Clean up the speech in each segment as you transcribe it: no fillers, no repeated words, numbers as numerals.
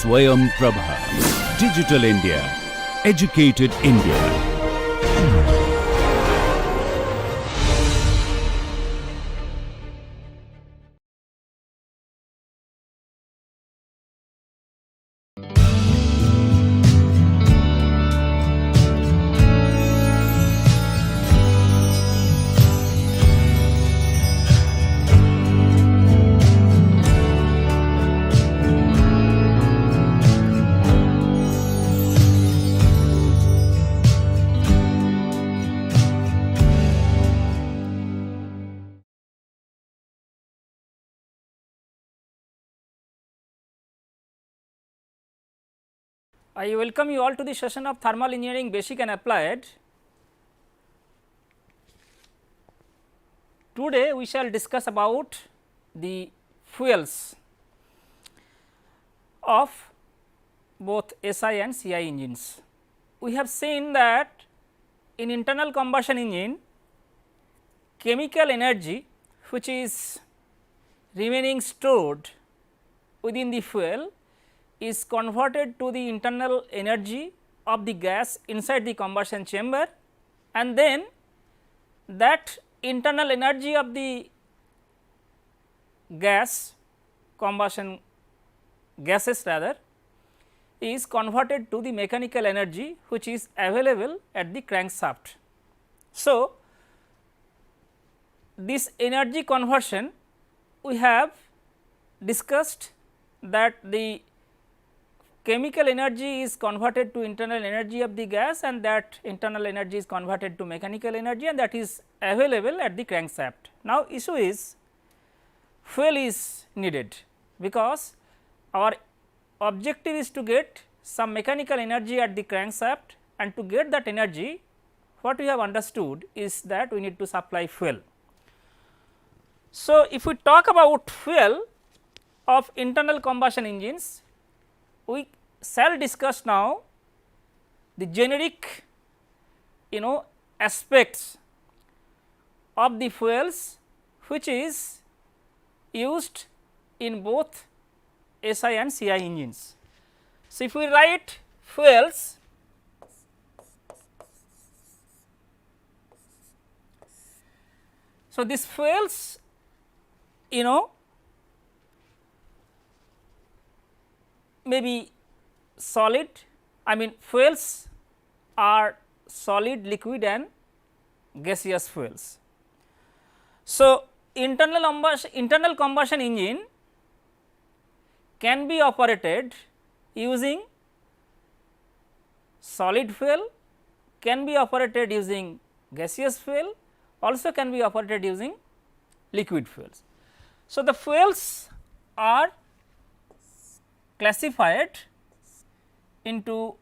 SwayamPrabha. Digital India. Educated India. I welcome you all to the session of Thermal Engineering Basic and Applied. Today we shall discuss about the fuels of both SI and CI engines. We have seen that in internal combustion engine, chemical energy which is remaining stored within the fuel is converted to the internal energy of the gas inside the combustion chamber, and then that internal energy of the combustion gases rather is converted to the mechanical energy which is available at the crankshaft. So, this energy conversion we have discussed that the chemical energy is converted to internal energy of the gas, and that internal energy is converted to mechanical energy, and that is available at the crankshaft. Now, issue is fuel is needed, because our objective is to get some mechanical energy at the crankshaft, and to get that energy what we have understood is that we need to supply fuel. So, if we talk about fuel of internal combustion engines, we shall discuss now the generic aspects of the fuels which is used in both SI and CI engines. So, if we write fuels, so this fuels may be solid, fuels are solid, liquid and gaseous fuels. So, internal combustion engine can be operated using solid fuel, can be operated using gaseous fuel, also can be operated using liquid fuels. So, the fuels are classified into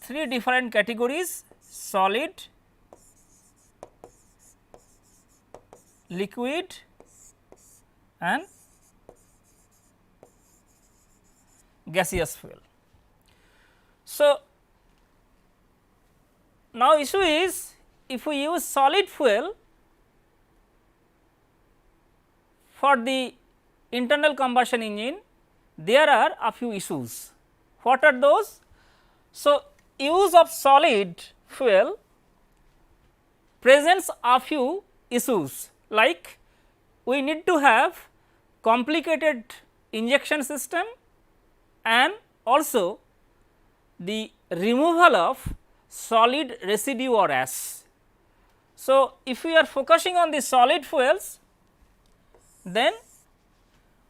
3 different categories: solid, liquid and gaseous fuel. So, now issue is, if we use solid fuel for the internal combustion engine, there are a few issues. What are those? So, use of solid fuel presents a few issues, like we need to have complicated injection system and also the removal of solid residue or ash. So, if we are focusing on the solid fuels, then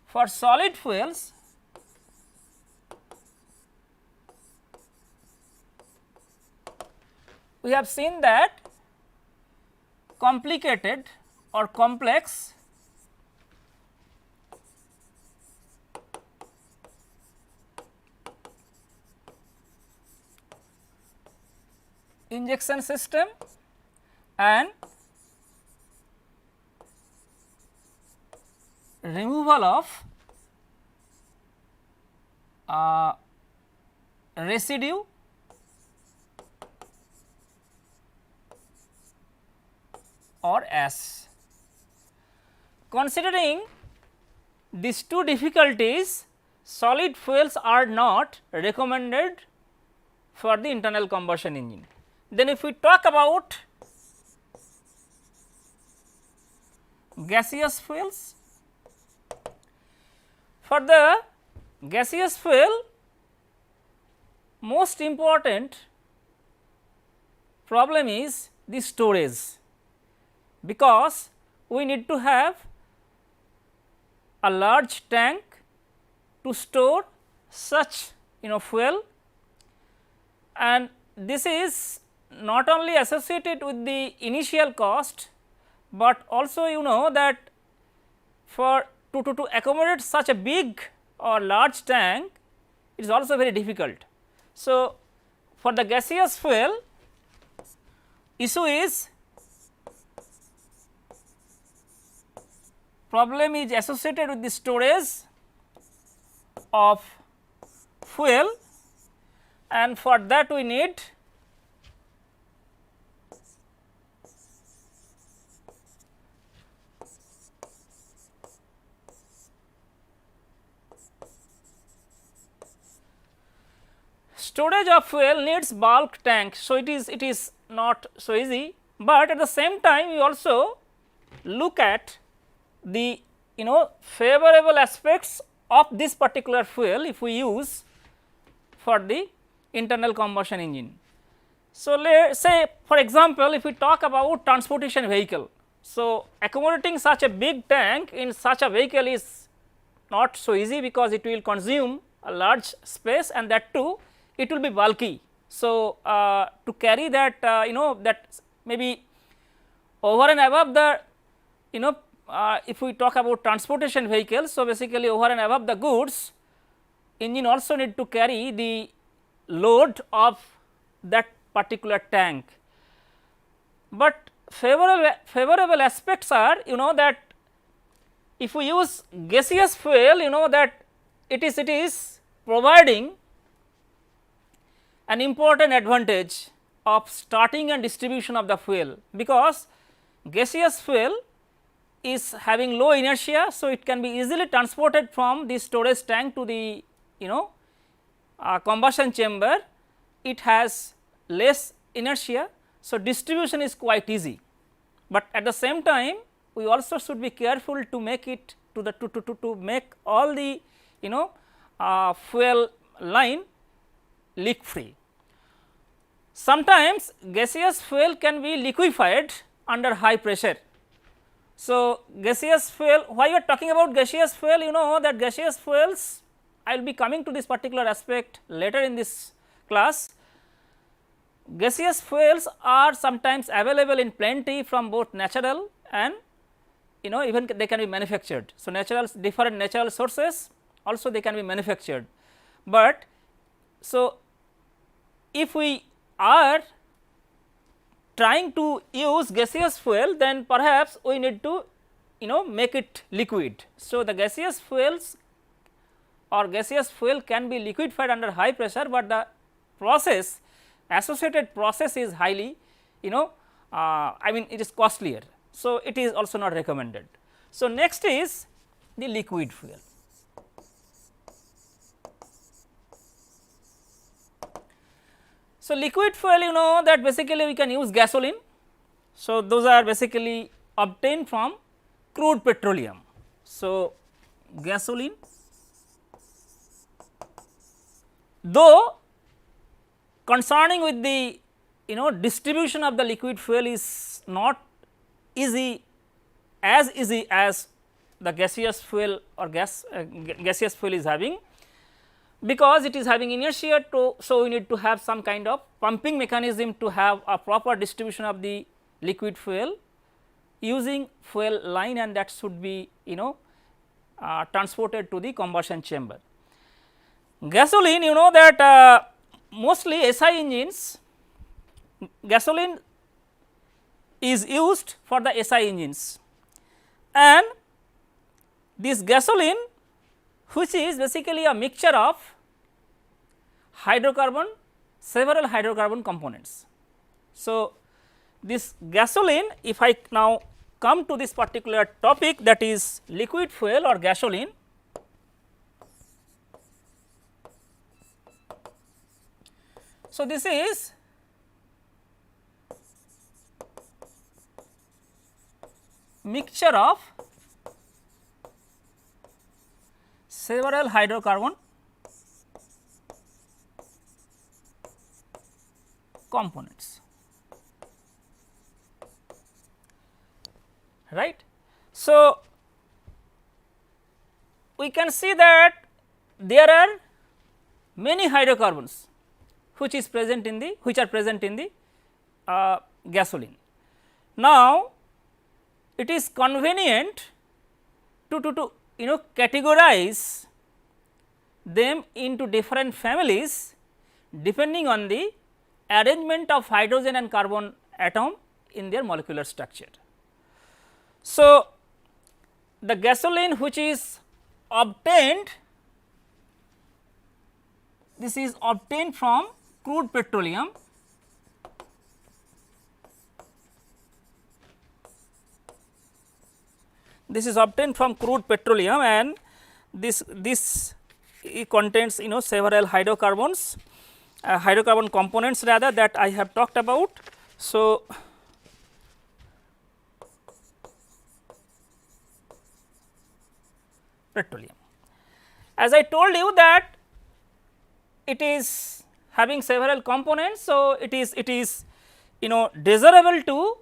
for solid fuels we have seen that complicated or complex injection system and removal of residue or ash. Considering these two difficulties, solid fuels are not recommended for the internal combustion engine. Then if we talk about gaseous fuels, for the gaseous fuel most important problem is the storage, because we need to have a large tank to store such fuel, and this is not only associated with the initial cost, but also that for to accommodate such a big or large tank, it is also very difficult. So, for the gaseous fuel, issue is problem is associated with the storage of fuel, and for that we need storage of fuel needs bulk tank. So, it is not so easy, but at the same time we also look at the favorable aspects of this particular fuel if we use for the internal combustion engine. So, let us say for example, if we talk about transportation vehicle. So, accommodating such a big tank in such a vehicle is not so easy, because it will consume a large space and that too it will be bulky. So, to carry that that maybe over and above the if we talk about transportation vehicles. So, basically over and above the goods, engine also need to carry the load of that particular tank. But favorable aspects are that if we use gaseous fuel, that it is providing an important advantage of starting and distribution of the fuel, because gaseous fuel is having low inertia. So, it can be easily transported from the storage tank to the combustion chamber. It has less inertia. So, distribution is quite easy, but at the same time we also should be careful to make it to make all the fuel line leak free. Sometimes gaseous fuel can be liquefied under high pressure. So, gaseous fuel, why we are talking about gaseous fuel, that gaseous fuels, I will be coming to this particular aspect later in this class. Gaseous fuels are sometimes available in plenty from both natural and even they can be manufactured. So, different natural sources also they can be manufactured, but so if we are trying to use gaseous fuel, then perhaps we need to make it liquid. So, the gaseous fuels or gaseous fuel can be liquefied under high pressure, but the process associated process is highly I mean it is costlier. So, it is also not recommended. So, next is the liquid fuel. So, liquid fuel that basically we can use gasoline. So, those are basically obtained from crude petroleum. So, gasoline, though concerning with the distribution of the liquid fuel is not easy as the gaseous fuel or gaseous fuel is having, because it is having inertia. So, we need to have some kind of pumping mechanism to have a proper distribution of the liquid fuel using fuel line, and that should be transported to the combustion chamber. Gasoline, that mostly SI engines, gasoline is used for the SI engines, and this gasoline, which is basically a mixture of several hydrocarbon components. So, this gasoline, if I now come to this particular topic, that is liquid fuel or gasoline. So, this is mixture of several hydrocarbon components, right. So, we can see that there are many hydrocarbons which are present in the gasoline. Now, it is convenient to categorize them into different families depending on the arrangement of hydrogen and carbon atom in their molecular structure. So, the gasoline which is obtained, this is obtained from crude petroleum, and this it contains several hydrocarbons, hydrocarbon components rather, that I have talked about. So, petroleum, as I told you that it is having several components. So, it is desirable to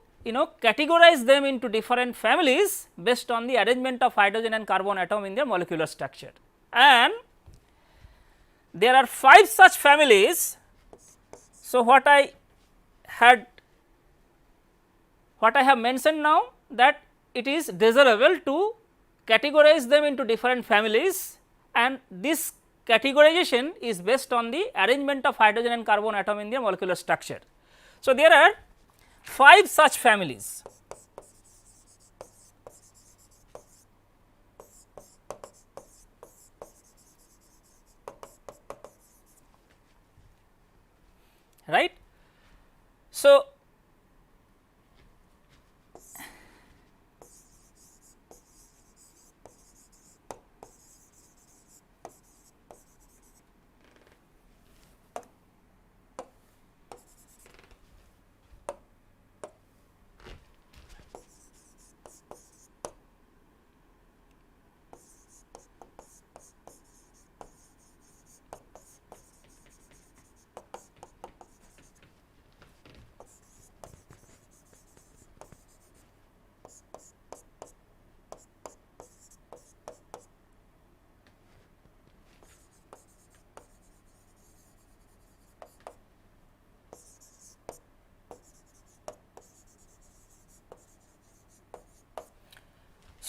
categorize them into different families based on the arrangement of hydrogen and carbon atom in their molecular structure, and there are 5 such families. So, what I have mentioned now, that it is desirable to categorize them into different families, and this categorization is based on the arrangement of hydrogen and carbon atom in their molecular structure. So, there are 5 such families. Right. So,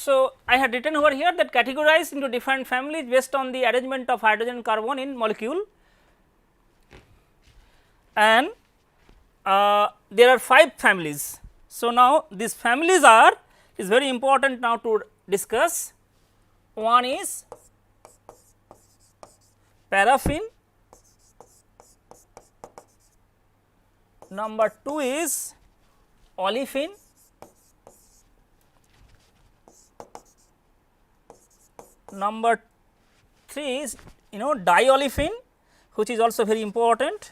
So, I had written over here that categorized into different families based on the arrangement of hydrogen and carbon in molecule, and there are 5 families. So, now these families is very important now to discuss. One is paraffin, number 2 is olefin, number 3 is diolefin, which is also very important.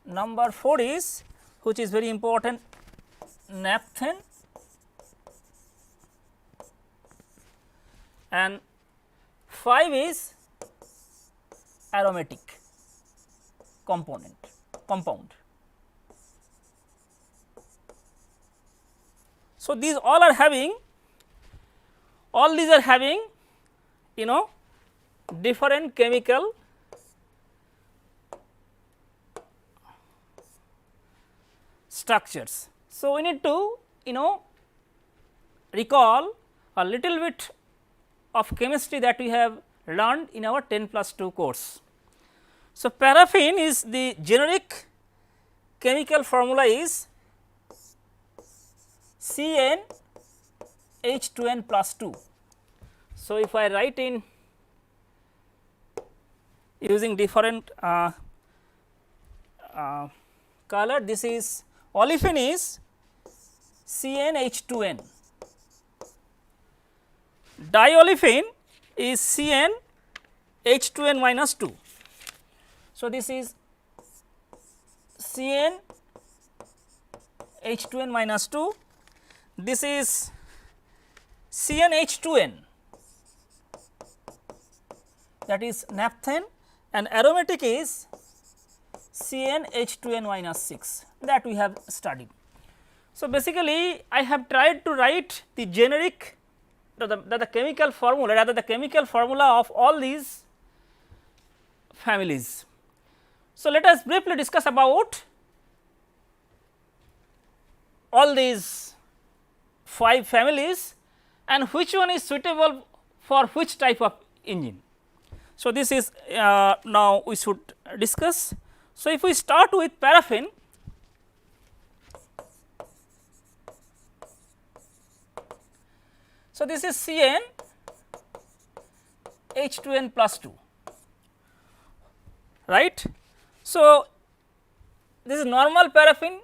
Number 4 is, which is very important, naphthalene, and 5 is aromatic compound. So, these all are having, all these are having different chemical structures. So, we need to recall a little bit of chemistry that we have learned in our 10+2 course. So, paraffin is the generic chemical formula is CnH2n plus 2. So, if I write in using different color, this is olefin is CnH2n, diolefin is Cn H2n minus 2. So, this is Cn H2n minus 2, this is Cn H2n, that is naphthene, and aromatic is Cn H2n minus 6, that we have studied. So, basically I have tried to write the generic the chemical formula, rather the chemical formula of all these families. So, let us briefly discuss about all these 5 families and which one is suitable for which type of engine. So, this is now we should discuss. So, if we start with paraffin, so this is Cn H2n plus 2, right. So, this is normal paraffin.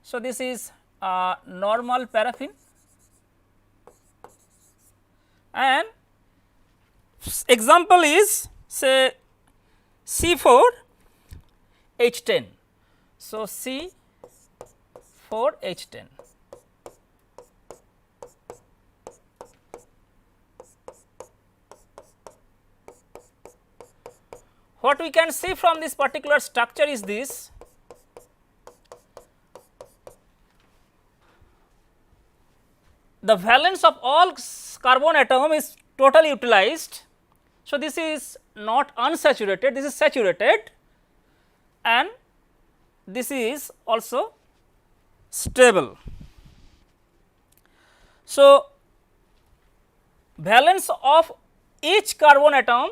So, this is normal paraffin, and example is say C4 H10. So, C4 H10. What we can see from this particular structure is this: the valence of all carbon atom is totally utilized. So, this is not unsaturated, this is saturated, and this is also stable. So, valence of each carbon atom,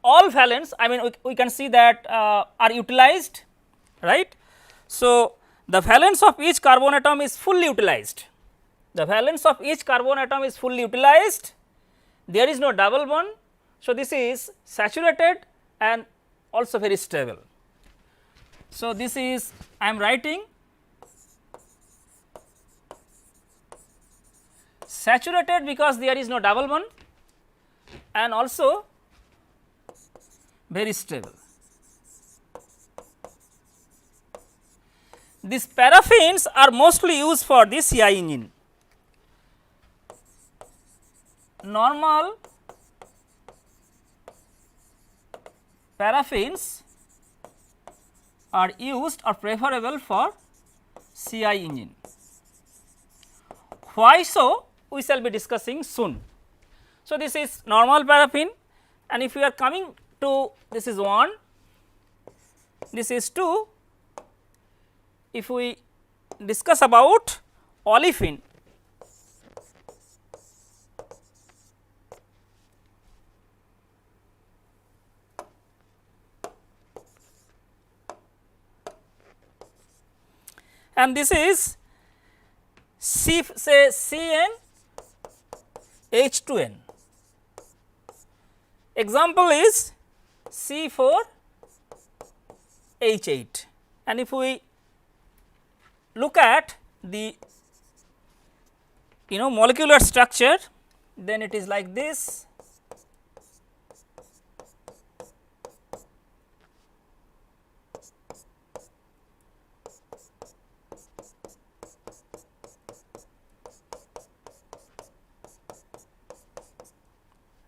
all valence, I mean we can see that are utilized, right. So, the valence of each carbon atom is fully utilized. The valence of each carbon atom is fully utilized, there is no double bond. So, this is saturated and also very stable. So, this is I am writing saturated because there is no double bond and also very stable. These paraffins are mostly used for the CI engine. Normal paraffins are used or preferable for CI engine. Why so? We shall be discussing soon. So, this is normal paraffin, and if we are coming to this is 1, this is 2. If we discuss about olefin, and this is say Cn H2n. Example is C4 H8, and if we look at the molecular structure, then it is like this.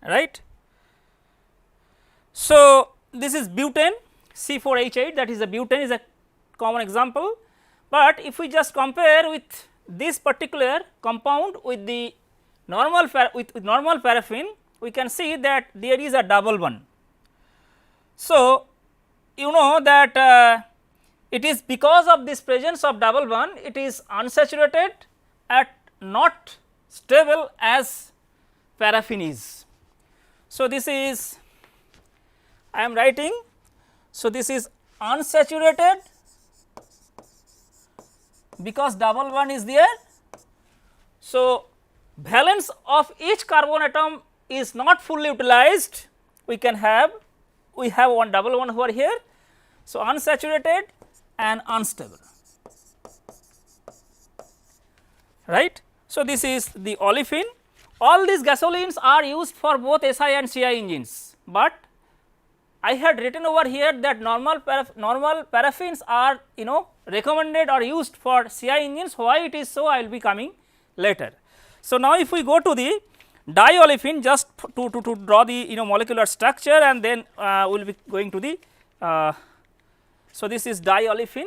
Right. So, this is butane C4H8, that is a butane is a common example, but if we just compare with this particular compound with the normal normal paraffin, we can see that there is a double bond. So, you know that it is because of this presence of double bond, it is unsaturated at not stable as paraffin is. So, this is I am writing. So, this is unsaturated because double bond is there. So, valence of each carbon atom is not fully utilized. We have one double bond over here. So, unsaturated and unstable, right. So, this is the olefin. all these gasolines are used for both SI and CI engines, but I had written over here that normal paraffins are recommended or used for CI engines. Why it is so, I will be coming later. So, now if we go to the diolefin, just to draw the molecular structure, and then we will be going to the so this is diolefin.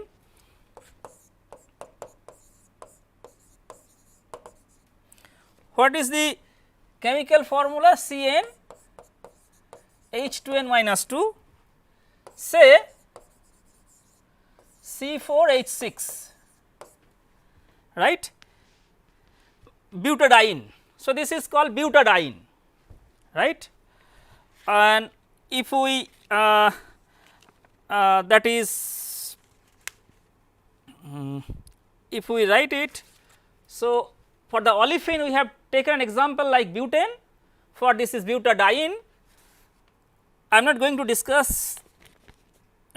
What is the chemical formula? CN H2n minus 2, say C4H6, right, butadiene. So, this is called butadiene, right, and if we that is if we write it. So, for the olefin we have taken an example like butane, for this is butadiene. I am not going to discuss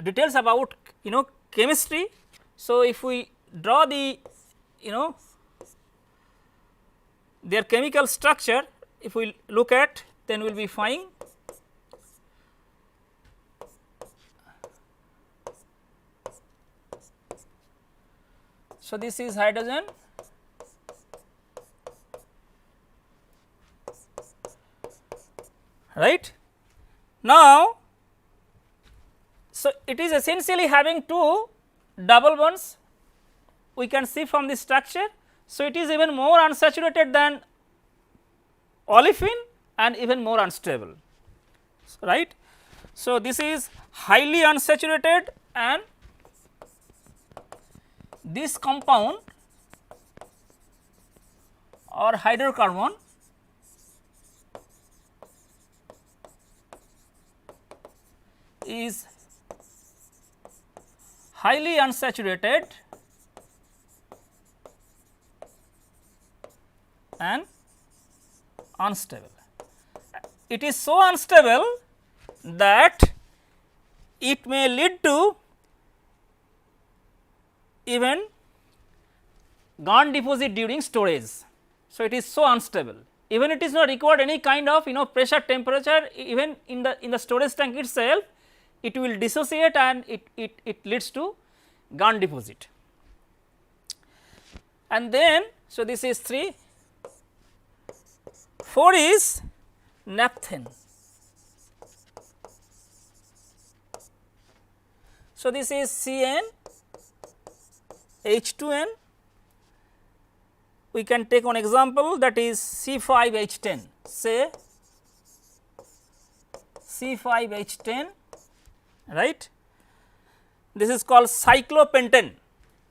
details about chemistry. So, if we draw the their chemical structure, if we look at, then we will be fine. So, this is hydrogen, right. Now, so it is essentially having two double bonds, we can see from the structure. So, it is even more unsaturated than olefin and even more unstable, right. So, this is highly unsaturated, and this compound or hydrocarbon is highly unsaturated and unstable. It is so unstable that it may lead to even Gann deposit during storage. So, it is so unstable, even it is not required any kind of pressure, temperature, even in the storage tank itself, it will dissociate and it leads to Gann deposit. And then, so this is 3, 4 is naphthene. So, this is CN H2n. We can take one example, that is C5H10, say C5H10, right. This is called cyclopentane.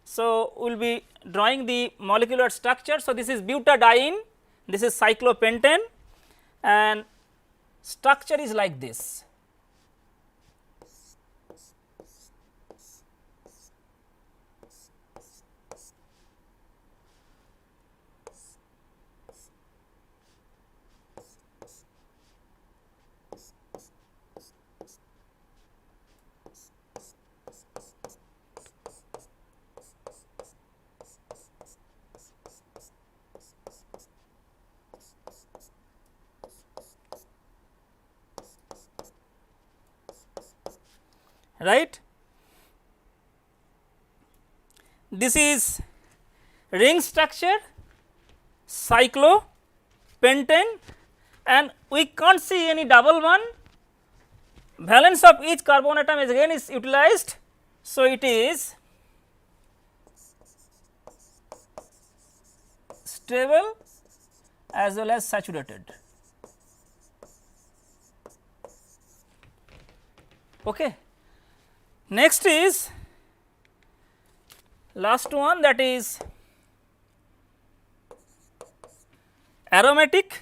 So, we will be drawing the molecular structure. So, this is butadiene, this is cyclopentane, and structure is like this. Right. This is ring structure, cyclopentane, and we can't see any double bond. Valence of each carbon atom is again is utilized. So, it is stable as well as saturated. Okay. Next is last one, that is aromatic.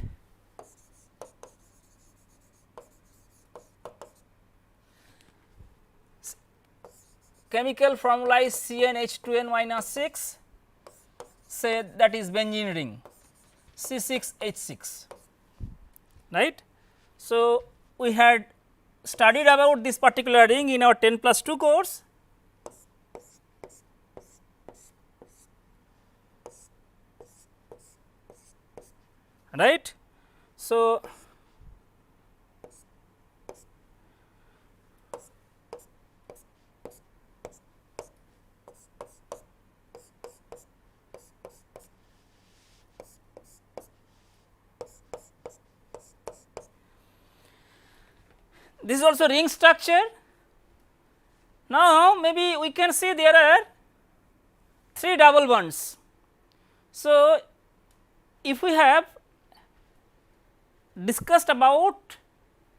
Chemical formula is CnH2n minus 6, say that is benzene ring C6H6, right. So, we had studied about this particular ring in our 10+2 course. Right. So, this is also ring structure. Now, maybe we can see there are 3 double bonds. So, if we have discussed about,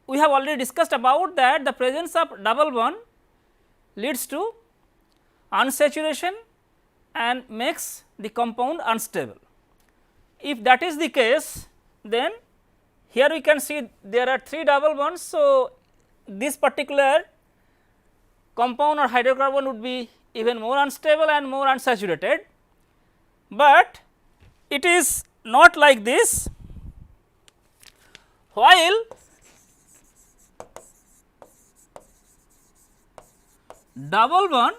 we have already discussed about that the presence of double bond leads to unsaturation and makes the compound unstable. If that is the case, then here we can see there are 3 double bonds. So, this particular compound or hydrocarbon would be even more unstable and more unsaturated, but it is not like this. While double bond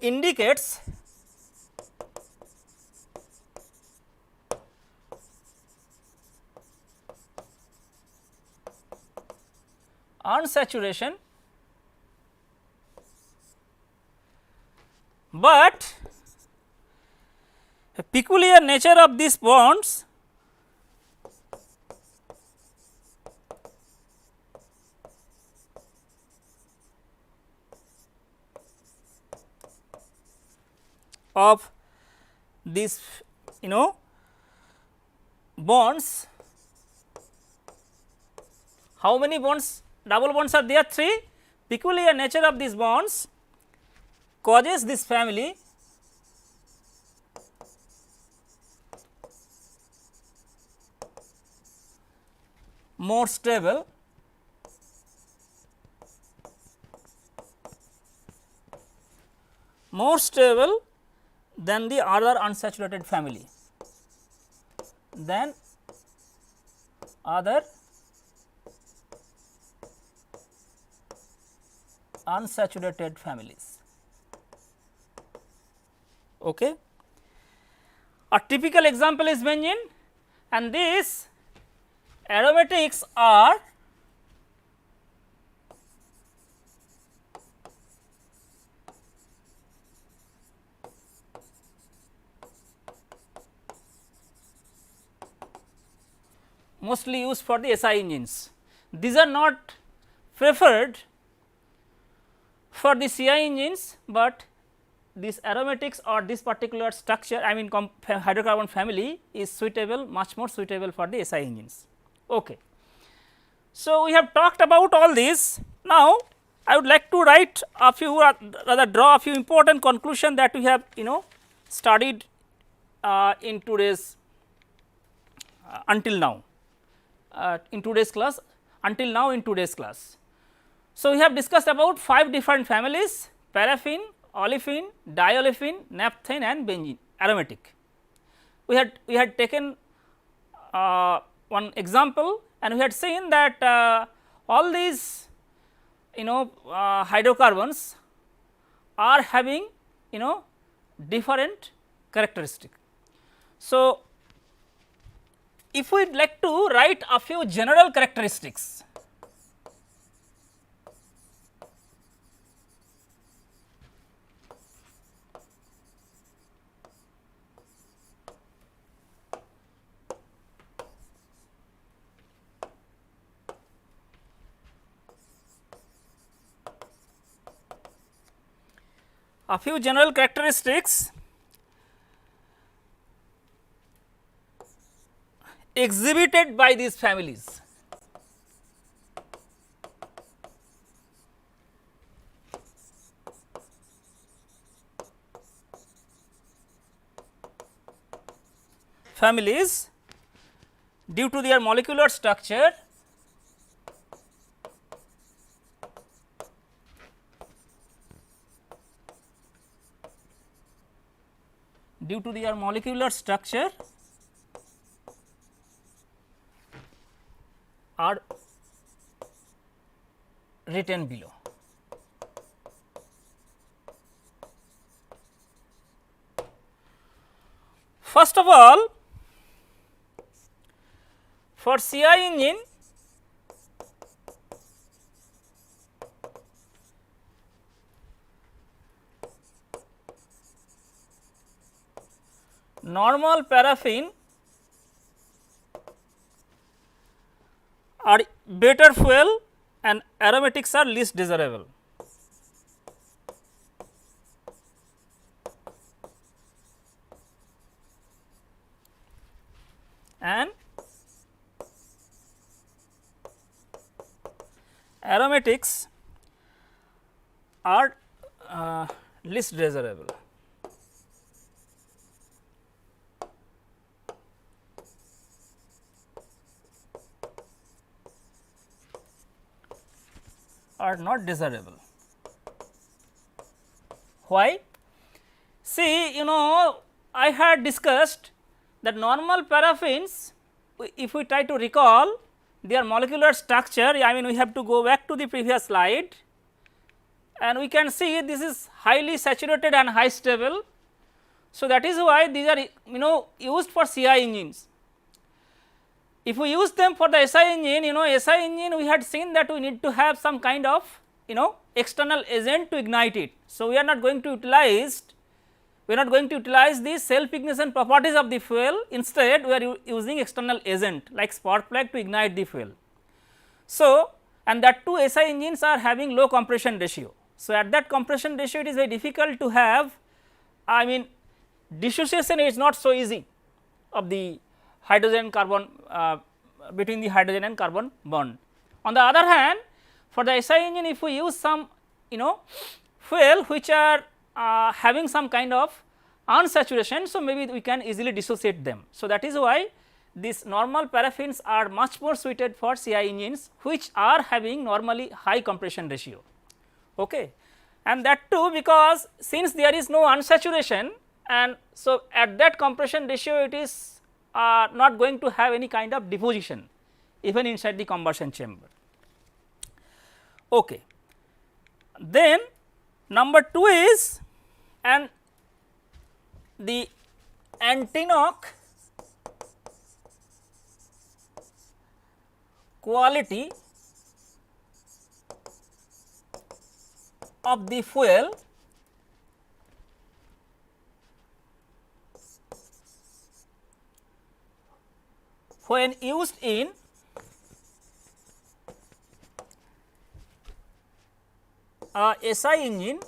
indicates unsaturation, but a peculiar nature of these bonds of these bonds. How many bonds, double bonds are there? 3. Peculiar nature of these bonds causes this family more stable than the other unsaturated family, than other unsaturated families. Okay. A typical example is benzene, and these aromatics are mostly used for the SI engines. These are not preferred for the CI engines, but this aromatics or this particular structure, I mean hydrocarbon family is suitable, much more suitable for the SI engines. Okay. So, we have talked about all this. Now, I would like to write a few, rather draw a few important conclusion that we have studied in today's until now in today's class, until now in today's class. So, we have discussed about 5 different families: paraffin, olefin, diolefin, naphthene and benzene aromatic. We had taken one example, and we had seen that all these hydrocarbons are having different characteristic. So, if we would like to write a few general characteristics, exhibited by these families. Families due to their molecular structure are written below. First of all, for CI engine, normal paraffin are better fuel and aromatics are least desirable. And aromatics are least desirable. Are not desirable. Why? See, I had discussed that normal paraffins, if we try to recall their molecular structure, I mean we have to go back to the previous slide and we can see this is highly saturated and high stable. So, that is why these are used for CI engines. If we use them for the SI engine, SI engine we had seen that we need to have some kind of external agent to ignite it. So, we are not going to utilize the self ignition properties of the fuel, instead we are using external agent like spark plug to ignite the fuel. So, and that too SI engines are having low compression ratio. So, at that compression ratio it is very difficult to have, I mean dissociation is not so easy of the hydrogen carbon between the hydrogen and carbon bond. On the other hand, for the SI engine, if we use some fuel which are having some kind of unsaturation, so maybe we can easily dissociate them. So, that is why these normal paraffins are much more suited for CI engines which are having normally high compression ratio. Okay. And that too because since there is no unsaturation, and so at that compression ratio it is not going to have any kind of deposition even inside the combustion chamber. Okay. Then number 2 is and the anti-knock quality of the fuel when used in a SI engine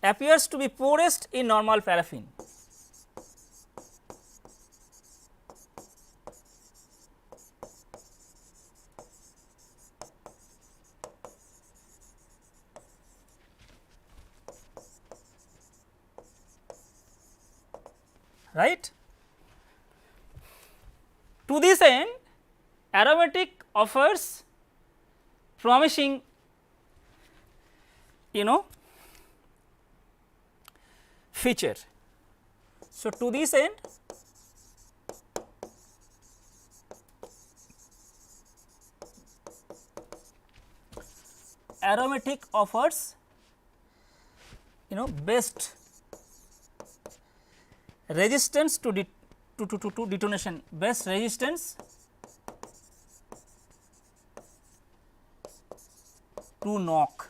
appears to be poorest in normal paraffin. Right. To this end, aromatic offers promising feature. So, to this end aromatic offers best resistance to detonation, best resistance to knock.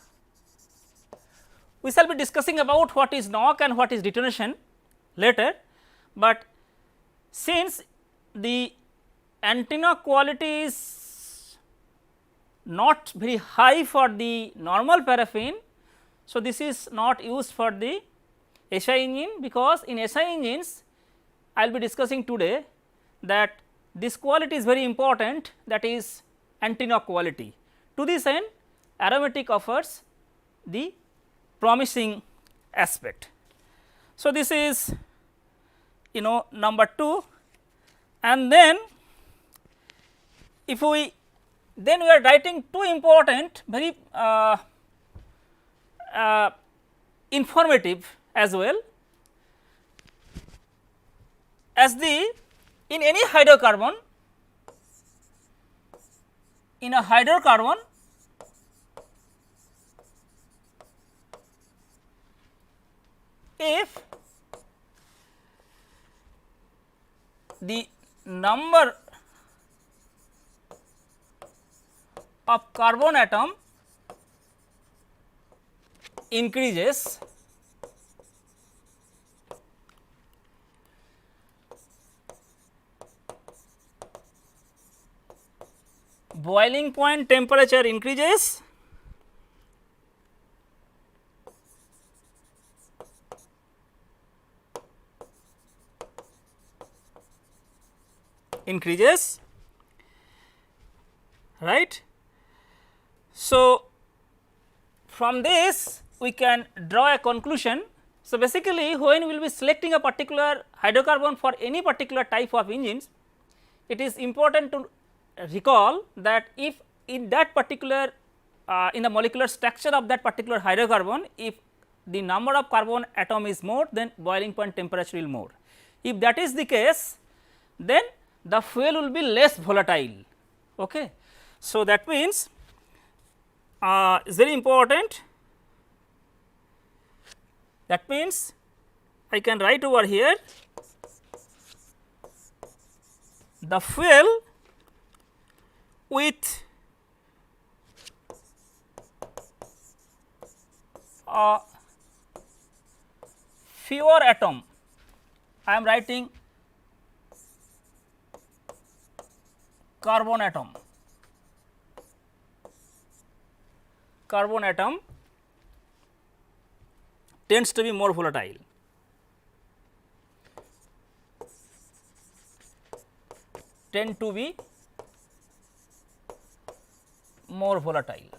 We shall be discussing about what is knock and what is detonation later, but since the anti-knock quality is not very high for the normal paraffin, so this is not used for the SI engine, because in SI engines I will be discussing today that this quality is very important, that is anti-knock quality. To this end aromatic offers the promising aspect. So, this is number 2, and then if we are writing 2 important very informative as well, as the in any hydrocarbon in a hydrocarbon if the number of carbon atom increases boiling point temperature increases right. So, from this we can draw a conclusion. So, basically when we will be selecting a particular hydrocarbon for any particular type of engines, it is important to recall that if in that particular in the molecular structure of that particular hydrocarbon, if the number of carbon atom is more, then boiling point temperature will more. If that is the case, then the fuel will be less volatile. Okay. So, that means it is very important. That means I can write over here the fuel with fewer atom, I am writing carbon atom tends to be more volatile. Tend to be more volatile.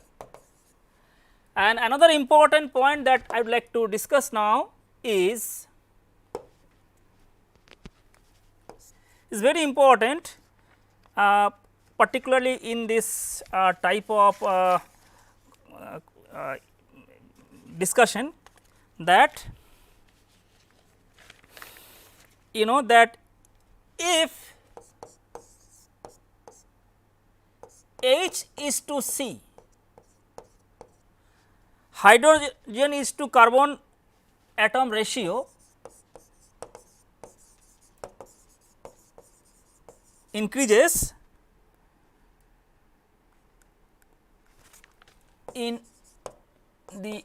And another important point that I would like to discuss now is very important, particularly in this type of discussion, that you know that if H is to C, hydrogen is to carbon atom ratio increases in the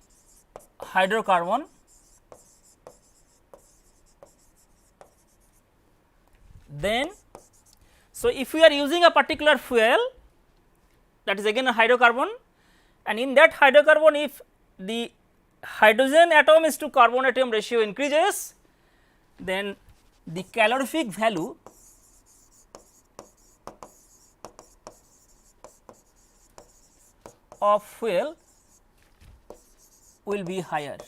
hydrocarbon, then so if we are using a particular fuel, that is again a hydrocarbon, and in that hydrocarbon if the hydrogen atom is to carbon atom ratio increases, then the calorific value of fuel will be higher.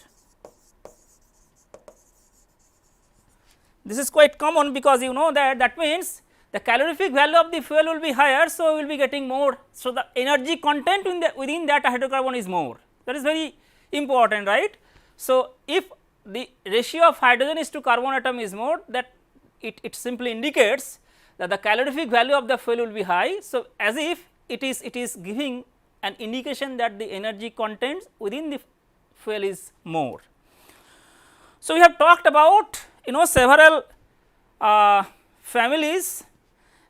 This is quite common because you know that means the calorific value of the fuel will be higher. So, we will be getting more. So, the energy content within that hydrocarbon is more, that is very important, right. So, if the ratio of hydrogen is to carbon atom is more, that it simply indicates that the calorific value of the fuel will be high. So, as if it is giving an indication that the energy content within the fuel is more. So, we have talked about several families,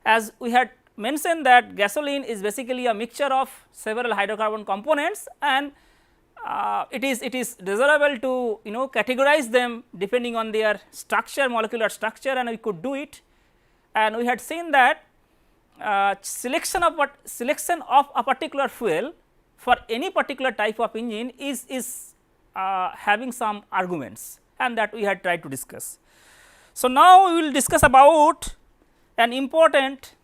as we had mentioned that gasoline is basically a mixture of several hydrocarbon components, and it is desirable to categorize them depending on their structure, molecular structure, and we could do it. And we had seen that selection of a particular fuel for any particular type of engine is having some arguments, and that we had tried to discuss. So, now we will discuss about an important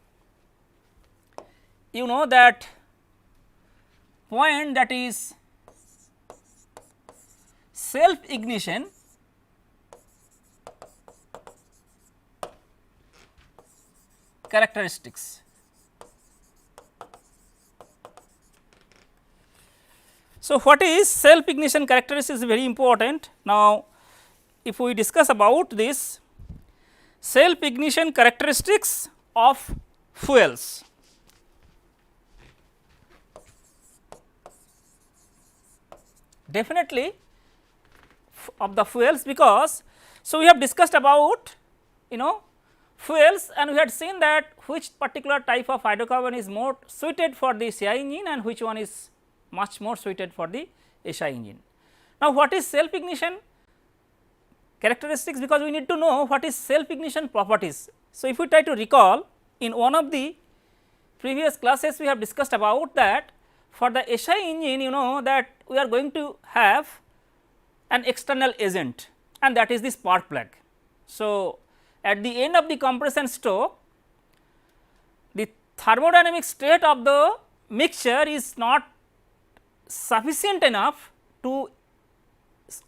that point, that is self ignition characteristics. So, what is self ignition characteristics is very important. Now, if we discuss about this self ignition characteristics of fuels, definitely of the fuels, because so we have discussed about fuels, and we had seen that which particular type of hydrocarbon is more suited for the CI engine and which one is much more suited for the SI engine. Now, what is self ignition characteristics, because we need to know what is self ignition properties. So, if we try to recall, in one of the previous classes we have discussed about that for the SI engine, you know that we are going to have an external agent, and that is the spark plug. So, at the end of the compression stroke, the thermodynamic state of the mixture is not sufficient enough to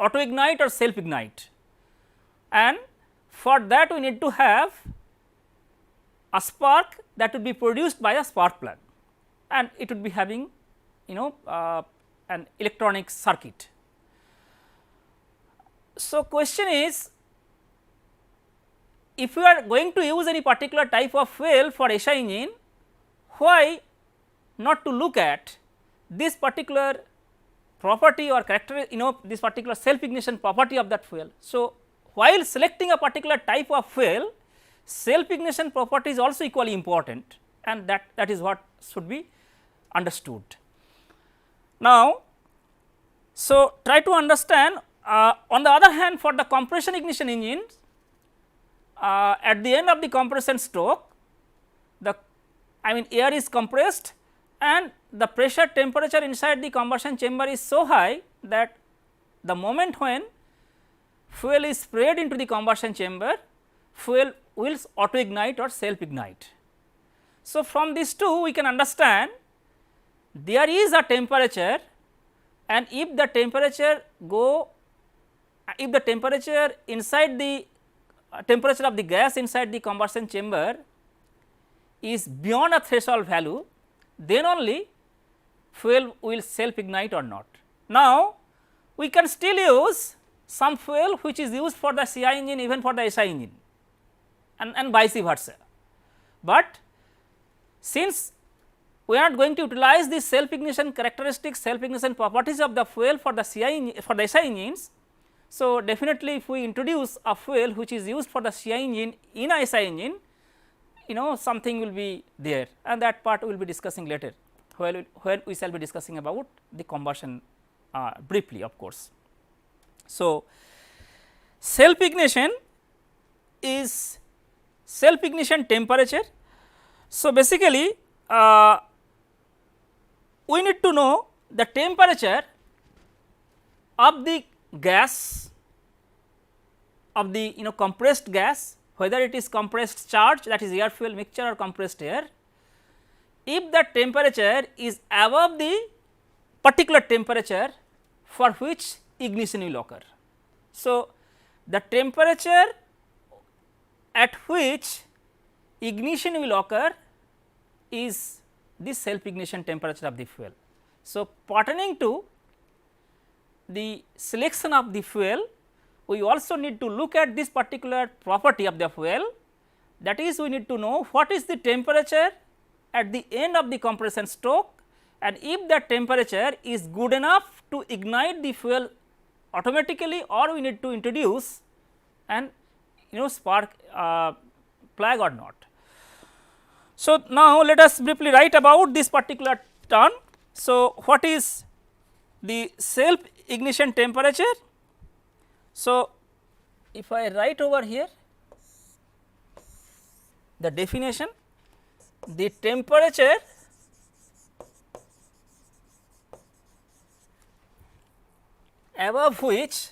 auto ignite or self ignite, and for that we need to have a spark that would be produced by a spark plug, and it would be having an electronic circuit. So, question is, if you are going to use any particular type of fuel for SI engine, why not to look at this particular property or character, this particular self ignition property of that fuel. So, while selecting a particular type of fuel, self ignition property is also equally important, and that is what should be understood. Now, so try to understand, on the other hand, for the compression ignition engines, at the end of the compression stroke, the air is compressed and the pressure temperature inside the combustion chamber is so high that the moment when fuel is sprayed into the combustion chamber, fuel will auto ignite or self ignite. So, from these two we can understand there is a temperature, and if the temperature inside the temperature of the gas inside the combustion chamber is beyond a threshold value, then only fuel will self ignite or not. Now, we can still use some fuel which is used for the CI engine even for the SI engine, and vice versa, but since we are not going to utilize the self ignition characteristics, self ignition properties of the fuel for the SI engines. So, definitely if we introduce a fuel which is used for the CI engine in a SI engine, something will be there, and that part we will be discussing later, when we shall be discussing about the combustion briefly, of course. So, self ignition is self ignition temperature. So, basically we need to know the temperature of the gas, of the compressed gas, whether it is compressed charge, that is air fuel mixture, or compressed air. If the temperature is above the particular temperature for which ignition will occur. So, the temperature at which ignition will occur is the self ignition temperature of the fuel. So, pertaining to the selection of the fuel, we also need to look at this particular property of the fuel, that is, we need to know what is the temperature at the end of the compression stroke, and if that temperature is good enough to ignite the fuel automatically, or we need to introduce an spark plug or not. So, now let us briefly write about this particular term. So, what is the self ignition temperature? So, if I write over here the definition, the temperature above which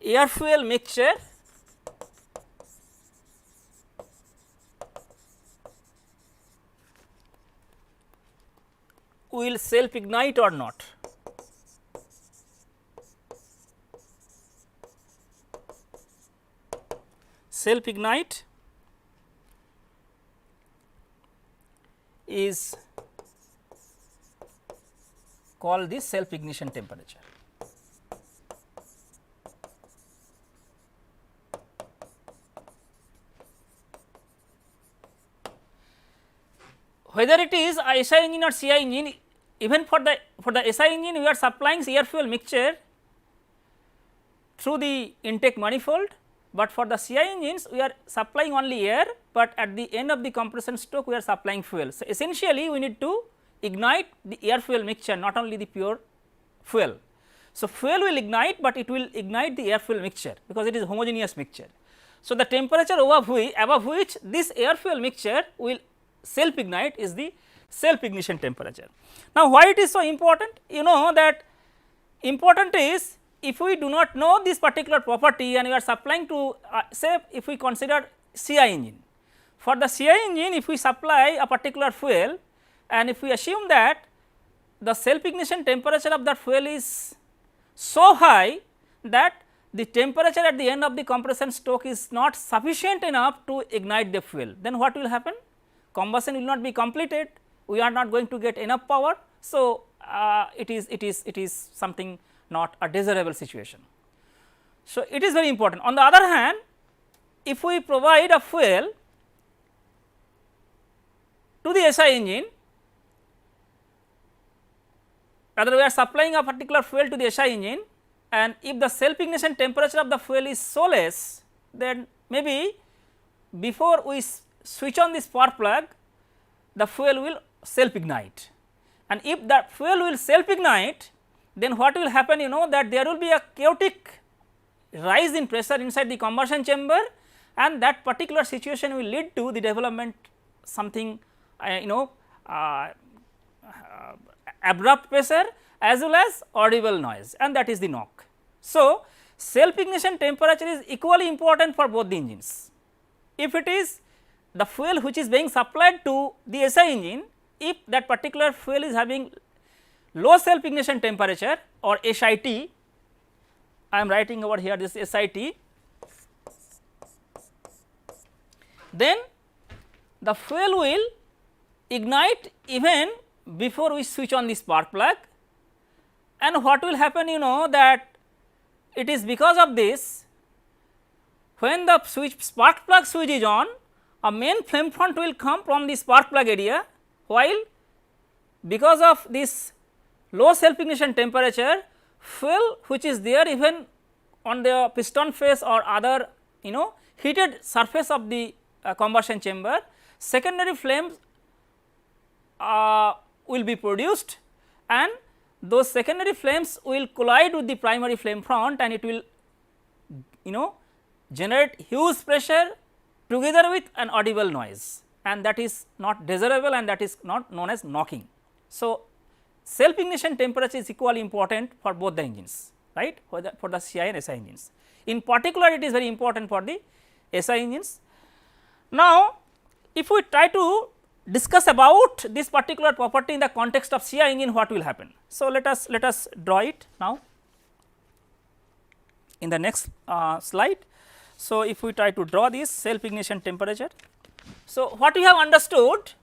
air fuel mixture will self ignite or not. Self ignite is called the self ignition temperature. whether it is a SI engine or CI engine, even for the SI engine we are supplying air fuel mixture through the intake manifold, but for the CI engines we are supplying only air, but at the end of the compression stroke we are supplying fuel. So, essentially we need to ignite the air fuel mixture, not only the pure fuel. So, fuel will ignite, but it will ignite the air fuel mixture because it is homogeneous mixture. So, the temperature above which this air fuel mixture will self ignite is the self ignition temperature. Now, why it is so important? You know that important is, if we do not know this particular property and we are supplying to say if we consider CI engine. For the CI engine, if we supply a particular fuel and if we assume that the self ignition temperature of that fuel is so high that the temperature at the end of the compression stroke is not sufficient enough to ignite the fuel, then what will happen? Combustion will not be completed, we are not going to get enough power. So, it is something not a desirable situation. So, it is very important. On the other hand, if we provide a fuel to the SI engine, rather we are supplying a particular fuel to the SI engine, and if the self ignition temperature of the fuel is so less, then maybe before we switch on the spark plug, the fuel will self ignite, and if that fuel will self ignite, then what will happen, you know, that there will be a chaotic rise in pressure inside the combustion chamber, and that particular situation will lead to the development something abrupt pressure as well as audible noise, and that is the knock. So, self ignition temperature is equally important for both the engines. If it is the fuel which is being supplied to the SI engine, if that particular fuel is having low self ignition temperature or SIT, I am writing over here this SIT, then the fuel will ignite even before we switch on the spark plug, and what will happen, you know, that it is because of this, when the spark plug switch is on, a main flame front will come from the spark plug area, while because of this low self ignition temperature, fuel which is there even on the piston face or other heated surface of the combustion chamber, secondary flames will be produced, and those secondary flames will collide with the primary flame front, and it will generate huge pressure together with an audible noise, and that is not desirable, and that is not known as knocking. So, self ignition temperature is equally important for both the engines, right, for the CI and SI engines. In particular, it is very important for the SI engines. Now, if we try to discuss about this particular property in the context of CI engine, what will happen? So, let us draw it now in the next slide. So, if we try to draw this self ignition temperature, so what we have understood,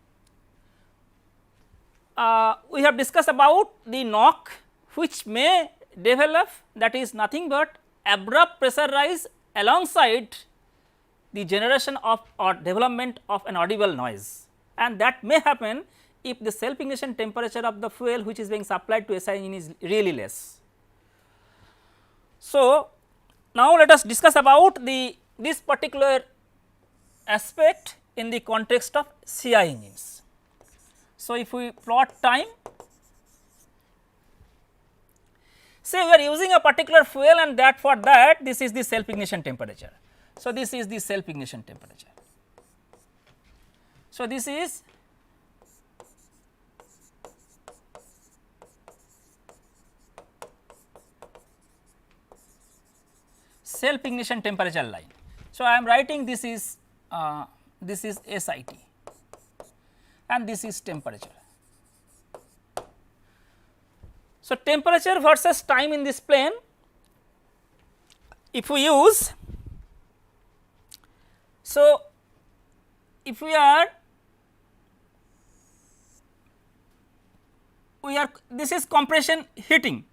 we have discussed about the knock which may develop, that is nothing but abrupt pressure rise alongside the generation of or development of an audible noise, and that may happen if the self ignition temperature of the fuel which is being supplied to SI engine is really less. So, now let us discuss about this particular aspect in the context of CI engines. So, if we plot time, say we are using a particular fuel, and that for that this is the self ignition temperature. So, this is the self ignition temperature. So, this is self ignition temperature line. So, I am writing this is SIT and this is temperature. So, temperature versus time in this plane, if we use, so if we are this is compression heating,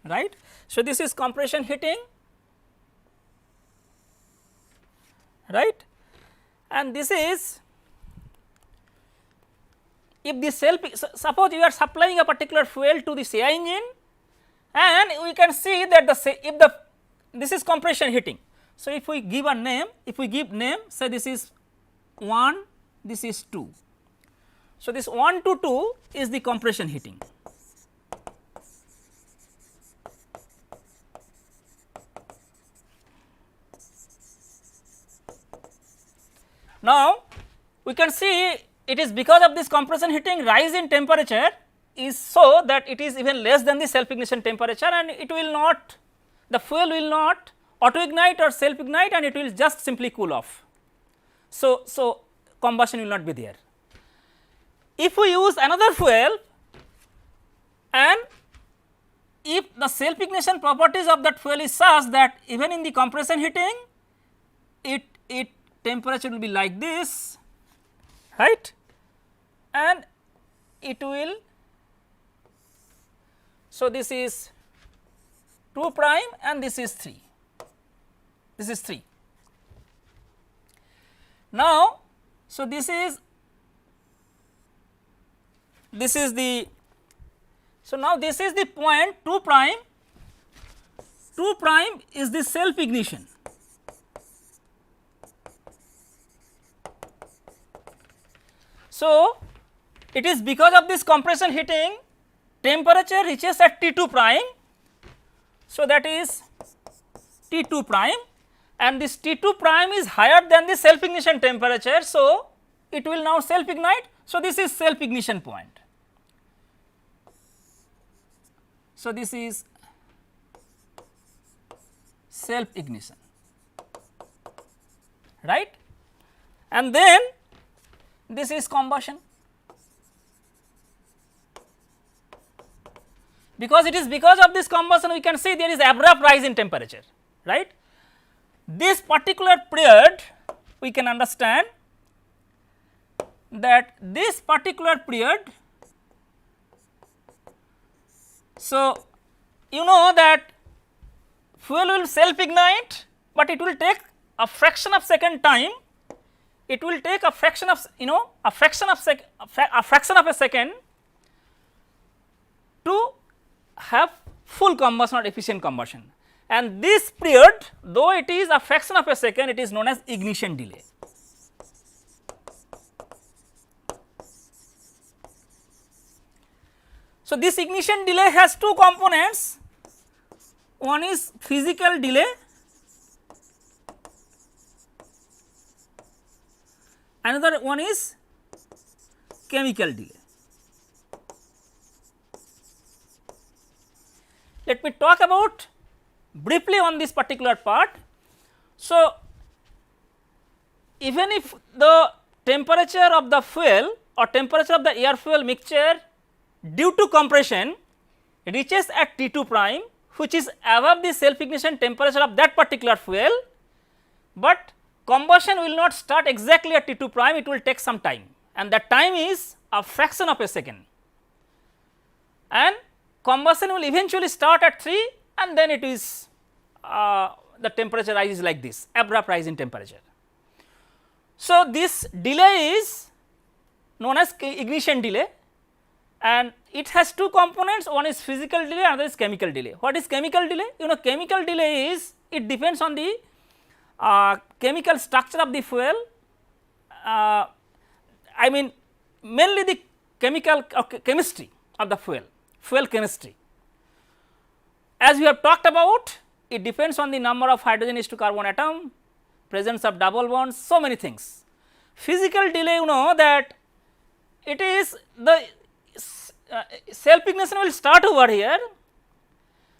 right. So, this is compression heating, right, and this is if the suppose you are supplying a particular fuel to the CI engine, and we can see that this is compression heating. So, if we give a name, say this is 1, this is 2. So, this 1 to 2 is the compression heating. Now, we can see it is because of this compression heating, rise in temperature is so that it is even less than the self ignition temperature, and it will not, the fuel will not auto ignite or self ignite, and it will just simply cool off. So, combustion will not be there. If we use another fuel, and if the self ignition properties of that fuel is such that even in the compression heating, it temperature will be like this, right, and it will, so this is 2 prime and this is 3, this is 3. Now, so this is the, so now this is the point 2 prime is the self ignition. So, it is because of this compression heating, temperature reaches at T2 prime. So, that is T2 prime, and this T2 prime is higher than the self ignition temperature. So, it will now self ignite. So, this is self ignition point. So, this is self ignition, right, and then this is combustion, because it is because of this combustion we can see there is abrupt rise in temperature, right. This particular period we can understand that this particular period, so you know that fuel will self ignite, but it will take a fraction of second time. It will take a fraction of a fraction of a second to have full combustion or efficient combustion, and this period, though it is a fraction of a second, it is known as ignition delay. So, this ignition delay has two components, one is physical delay, another one is chemical delay. Let me talk about briefly on this particular part. So, even if the temperature of the fuel or temperature of the air fuel mixture due to compression reaches at T2 prime, which is above the self ignition temperature of that particular fuel, but combustion will not start exactly at T2 prime, it will take some time, and that time is a fraction of a second, and combustion will eventually start at 3, and then it is the temperature rises like this, abrupt rise in temperature. So, this delay is known as ignition delay, and it has two components, one is physical delay, another is chemical delay. What is chemical delay? You know, chemical delay is, it depends on the chemical structure of the fuel, I mean mainly the chemical chemistry of the fuel chemistry. As we have talked about, it depends on the number of hydrogen is to carbon atom, presence of double bonds, so many things. Physical delay, you know that it is the self ignition will start over here.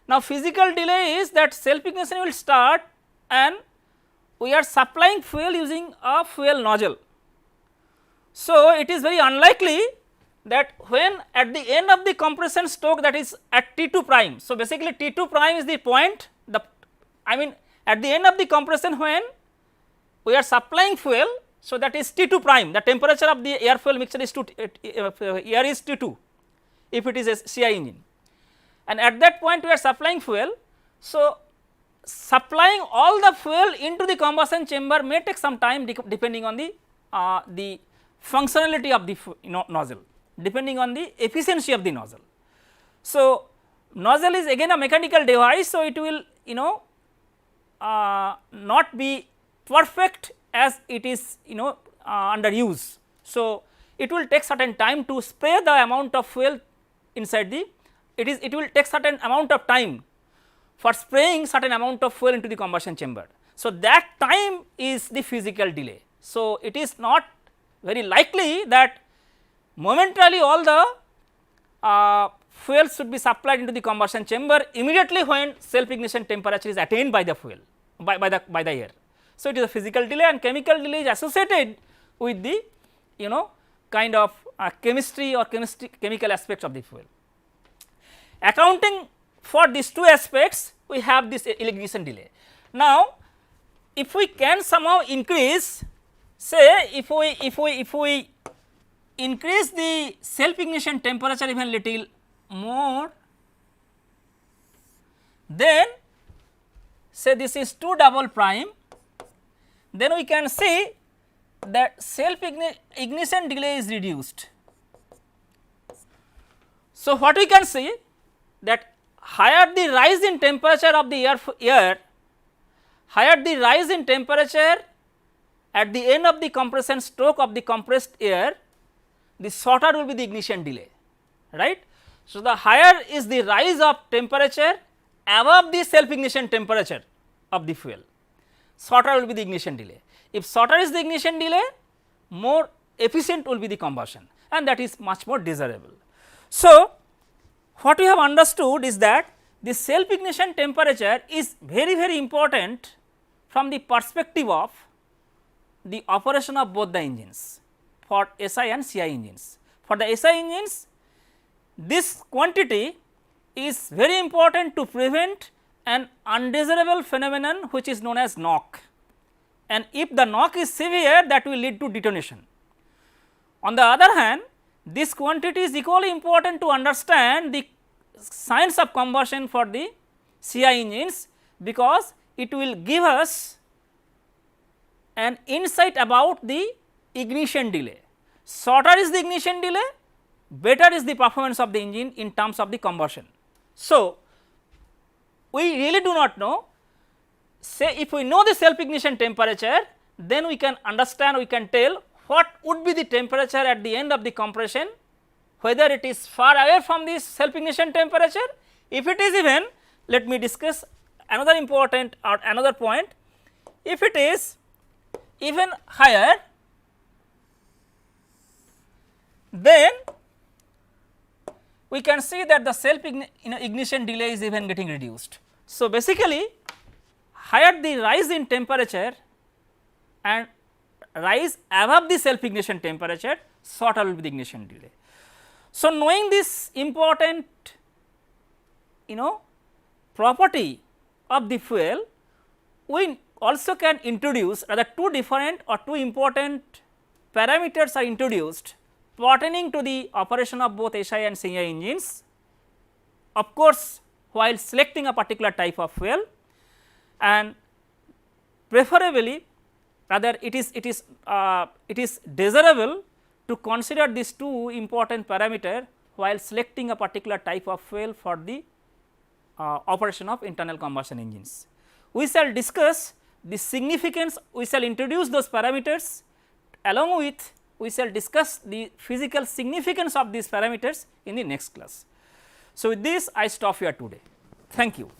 Now, physical delay is that self ignition will start and we are supplying fuel using a fuel nozzle. So, it is very unlikely that when at the end of the compression stroke, that is at T2 prime. So, basically T2 prime is the point, I mean at the end of the compression when we are supplying fuel. So, that is T2 prime, the temperature of the air fuel mixture is air is T2 if it is a CI engine, and at that point we are supplying fuel. So, supplying all the fuel into the combustion chamber may take some time depending on the functionality of the nozzle. depending on the efficiency of the nozzle. So, nozzle is again a mechanical device. So, it will not be perfect as it is under use. So, it will take certain time to spray the amount of fuel inside the it will take certain amount of time for spraying certain amount of fuel into the combustion chamber. So, that time is the physical delay. So, it is not very likely that momentarily all the fuel should be supplied into the combustion chamber immediately when self ignition temperature is attained by the fuel by the air. So, it is a physical delay, and chemical delay is associated with the kind of chemistry or chemical aspects of the fuel. Accounting for these two aspects, we have this ignition delay. Now, if we can somehow increase, say if we increase the self ignition temperature even little more, then say this is 2 double prime, then we can see that self ignition delay is reduced. So, what we can see that higher the rise in temperature of the air, higher the rise in temperature at the end of the compression stroke of the compressed air, the shorter will be the ignition delay, right. So, the higher is the rise of temperature above the self ignition temperature of the fuel, shorter will be the ignition delay. If shorter is the ignition delay, more efficient will be the combustion, and that is much more desirable. So, what we have understood is that the self ignition temperature is very important from the perspective of the operation of both the engines for SI and CI engines. For the SI engines, this quantity is very important to prevent an undesirable phenomenon which is known as knock, and if the knock is severe, that will lead to detonation. On the other hand, this quantity is equally important to understand the science of combustion for the CI engines, because it will give us an insight about the ignition delay. Shorter is the ignition delay, better is the performance of the engine in terms of the combustion. So, we really do not know, say if we know the self ignition temperature, then we can understand, we can tell what would be the temperature at the end of the compression, whether it is far away from this self ignition temperature. If it is even, let me discuss another important or another point, if it is even higher, then we can see that the self ignition delay is even getting reduced. So, basically higher the rise in temperature and rise above the self ignition temperature, shorter will be the ignition delay. So, knowing this important property of the fuel, we also can introduce rather two different or two important parameters are introduced pertaining to the operation of both SI and CI engines, of course, while selecting a particular type of fuel, and preferably rather it is desirable to consider these two important parameters while selecting a particular type of fuel for the operation of internal combustion engines. We shall discuss the significance, we shall introduce those parameters, along with we shall discuss the physical significance of these parameters in the next class. So, with this I stop here today. Thank you.